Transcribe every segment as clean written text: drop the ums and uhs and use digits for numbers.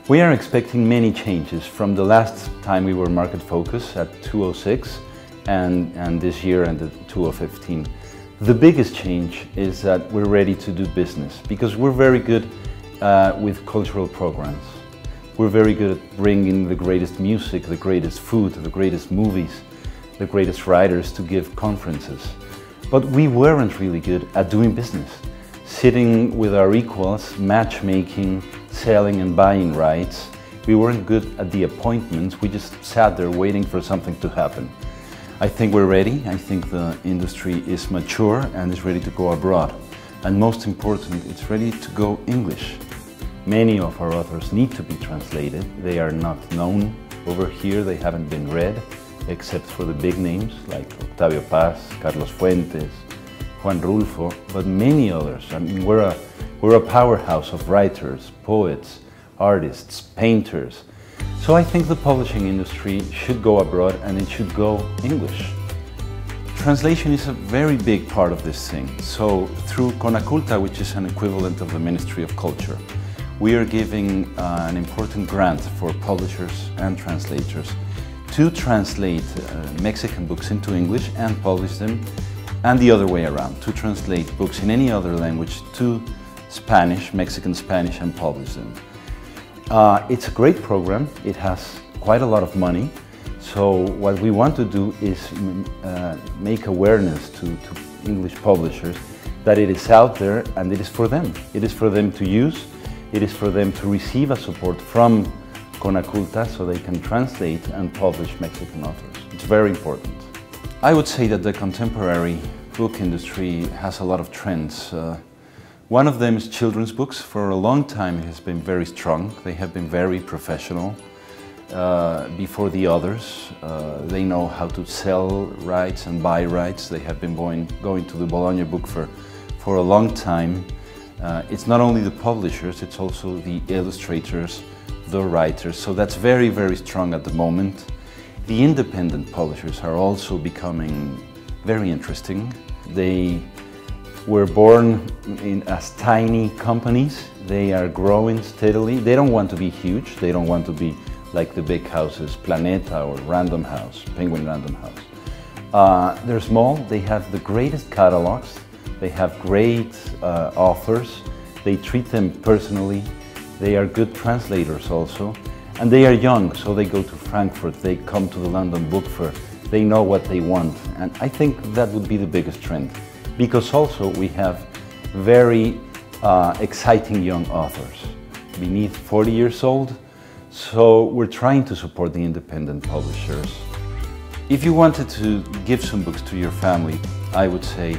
We are expecting many changes from the last time we were market focused at 2006 and this year and the 2015. The biggest change is that we're ready to do business because we're very good with cultural programs. We're very good at bringing the greatest music, the greatest food, the greatest movies, the greatest writers to give conferences. But we weren't really good at doing business. Sitting with our equals, matchmaking, selling and buying rights. We weren't good at the appointments, we just sat there waiting for something to happen. I think we're ready. I think the industry is mature and is ready to go abroad. And most important, it's ready to go English. Many of our authors need to be translated. They are not known over here, they haven't been read, except for the big names like Octavio Paz, Carlos Fuentes, Juan Rulfo, but many others. I mean, we're a powerhouse of writers, poets, artists, painters. So I think the publishing industry should go abroad and it should go English. Translation is a very big part of this thing. So through Conaculta, which is an equivalent of the Ministry of Culture, we are giving an important grant for publishers and translators to translate Mexican books into English and publish them, and the other way around, to translate books in any other language to Spanish, Mexican Spanish, and publish them. It's a great program. It has quite a lot of money. So what we want to do is make awareness to English publishers that it is out there and it is for them. It is for them to use. It is for them to receive a support from Conaculta so they can translate and publish Mexican authors. It's very important. I would say that the contemporary book industry has a lot of trends. One of them is children's books. For a long time it has been very strong. They have been very professional before the others. They know how to sell rights and buy rights. They have been going to the Bologna book for a long time. It's not only the publishers, it's also the illustrators, the writers. So that's very, very strong at the moment. The independent publishers are also becoming very interesting. They were born as tiny companies. They are growing steadily. They don't want to be huge. They don't want to be like the big houses, Planeta or Random House, Penguin Random House. They're small. They have the greatest catalogs. They have great authors. They treat them personally. They are good translators also. And they are young, so they go to Frankfurt, they come to the London Book Fair, they know what they want. And I think that would be the biggest trend. Because also we have very exciting young authors, beneath 40 years old. So we're trying to support the independent publishers. If you wanted to give some books to your family, I would say,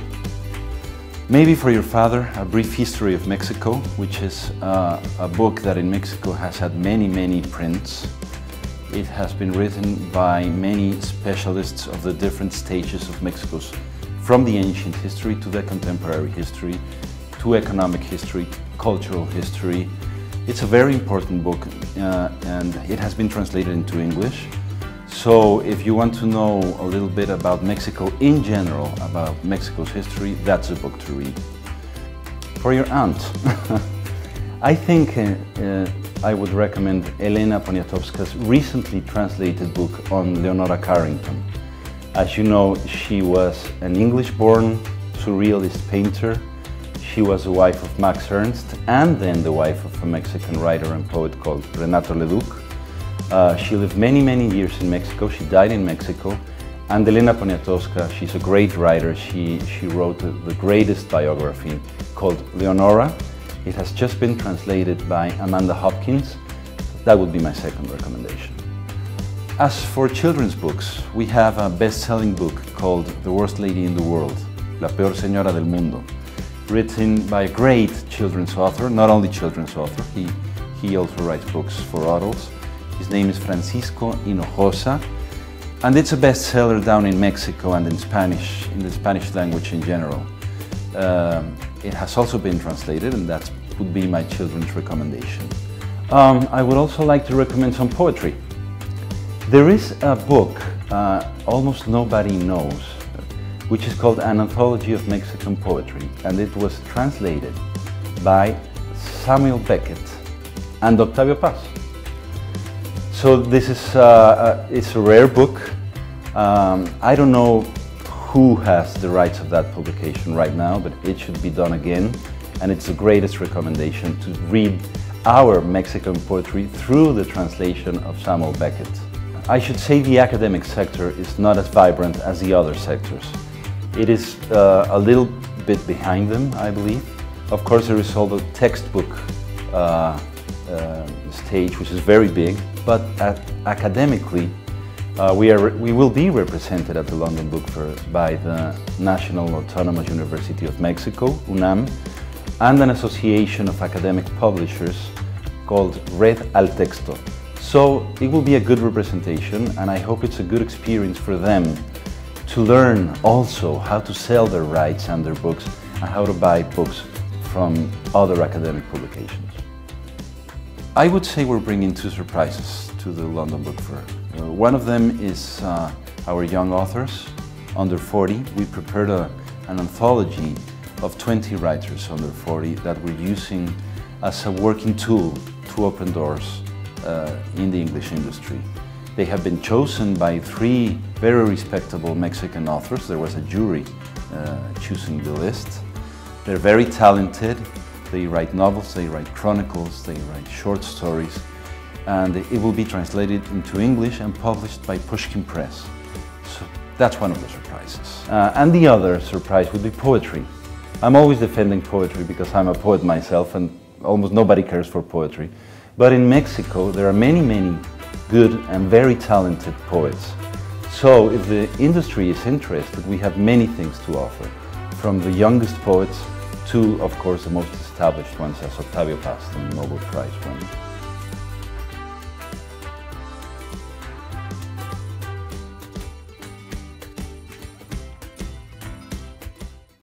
maybe for your father, A Brief History of Mexico, which is a book that in Mexico has had many, many prints. It has been written by many specialists of the different stages of Mexico's, from the ancient history to the contemporary history, to economic history, cultural history. It's a very important book and it has been translated into English. So if you want to know a little bit about Mexico in general, about Mexico's history, that's a book to read. For your aunt, I think I would recommend Elena Poniatowska's recently translated book on Leonora Carrington. As you know, she was an English-born surrealist painter. She was the wife of Max Ernst and then the wife of a Mexican writer and poet called Renato Leduc. She lived many, many years in Mexico. She died in Mexico. And Elena Poniatowska, she's a great writer. She wrote the greatest biography called Leonora. It has just been translated by Amanda Hopkins. That would be my second recommendation. As for children's books, we have a best-selling book called The Worst Lady in the World, La Peor Señora del Mundo, written by a great children's author, not only children's author, he also writes books for adults. His name is Francisco Hinojosa, and it's a bestseller down in Mexico and in Spanish, in the Spanish language in general. It has also been translated, and that would be my children's recommendation. I would also like to recommend some poetry. There is a book almost nobody knows, which is called An Anthology of Mexican Poetry, and it was translated by Samuel Beckett and Octavio Paz. So this is it's a rare book. I don't know who has the rights of that publication right now, but it should be done again. And it's the greatest recommendation to read our Mexican poetry through the translation of Samuel Beckett. I should say the academic sector is not as vibrant as the other sectors. It is a little bit behind them, I believe. Of course, there is also the textbook stage, which is very big, but academically, we will be represented at the London Book Fair by the National Autonomous University of Mexico, UNAM, and an association of academic publishers called Red al Texto. So it will be a good representation, and I hope it's a good experience for them to learn also how to sell their rights and their books and how to buy books from other academic publications. I would say we're bringing two surprises to the London Book Fair. One of them is our young authors, under 40. We prepared an anthology of 20 writers under 40 that we're using as a working tool to open doors in the English industry. They have been chosen by 3 very respectable Mexican authors. There was a jury choosing the list. They're very talented. They write novels, they write chronicles, they write short stories, and it will be translated into English and published by Pushkin Press. So that's one of the surprises. And the other surprise would be poetry. I'm always defending poetry because I'm a poet myself and almost nobody cares for poetry. But in Mexico there are many, many good and very talented poets. So if the industry is interested, we have many things to offer, from the youngest poets to, of course, the most established ones, as Octavio Paz, the Nobel Prize winner.